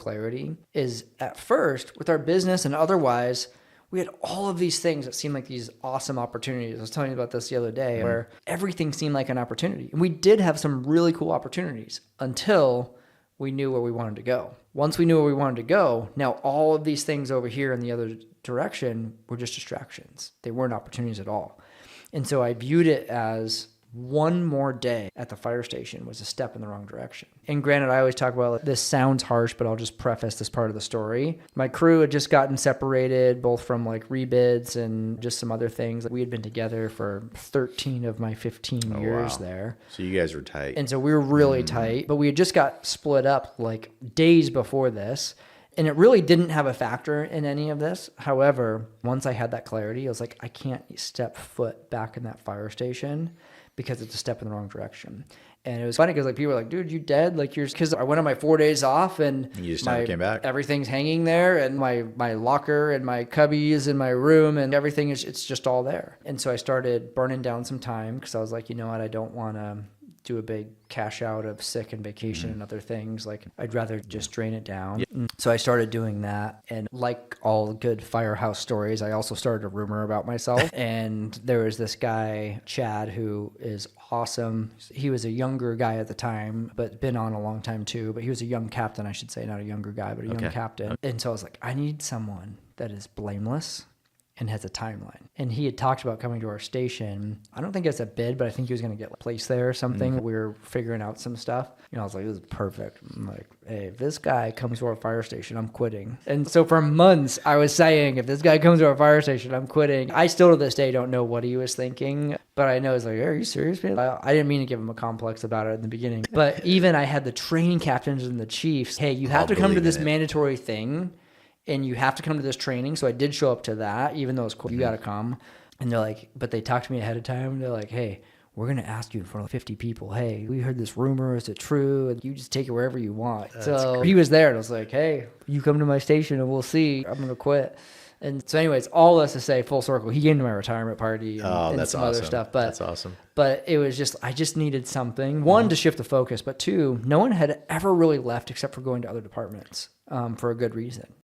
clarity is at first with our business and otherwise, we had all of these things that seemed like these awesome opportunities. I was telling you about this the other day where everything seemed like an opportunity. And we did have some really cool opportunities until we knew where we wanted to go. Once we knew where we wanted to go, now all of these things over here in the other direction were just distractions. They weren't opportunities at all. And so I viewed it as one more day at the fire station was a step in the wrong direction. And granted, I always talk about this sounds harsh, but I'll just preface this part of the story. My crew had just gotten separated, both from like rebids and just some other things. We had been together for 13 of my 15 years there. So you guys were tight. And so we were really tight, but we had just got split up like days before this. And it really didn't have a factor in any of this. However, once I had that clarity, I was like, I can't step foot back in that fire station because it's a step in the wrong direction. And it was funny because like people were like, dude, you dead? Like you're, because I went on my 4 days off and you just never came back. Everything's hanging there and my locker and my cubbies in my room and everything it's just all there. And so I started burning down some time because I was like, you know what? I don't want to do a big cash out of sick and vacation and other things. Like I'd rather just drain it down. Yeah. So I started doing that. And like all good firehouse stories, I also started a rumor about myself. And there was this guy, Chad, who is awesome. He was a younger guy at the time, but been on a long time too. But he was a young captain, I should say, not a younger guy, but a young captain. And so I was like, I need someone that is blameless and has a timeline. And he had talked about coming to our station. I don't think it's a bid, but I think he was going to get placed there or something. We were figuring out some stuff. You know, I was like, this is perfect. I'm like, hey, if this guy comes to our fire station, I'm quitting. And so for months, I was saying, if this guy comes to our fire station, I'm quitting. I still to this day don't know what he was thinking, but I know it's like, are you serious, man? I didn't mean to give him a complex about it in the beginning. But even I had the training captains and the chiefs, hey, you have to come to this mandatory thing. And you have to come to this training. So I did show up to that, even though it's cool. You got to come. And they're like, but they talked to me ahead of time. They're like, hey, we're going to ask you in front of 50 people. Hey, we heard this rumor. Is it true? And you just take it wherever you want. So he was there and I was like, hey, you come to my station and we'll see. I'm going to quit. And so anyways, all this to say full circle, he came to my retirement party and some other stuff. But that's awesome. But it was just, I just needed something. One, to shift the focus. But two, no one had ever really left except for going to other departments for a good reason.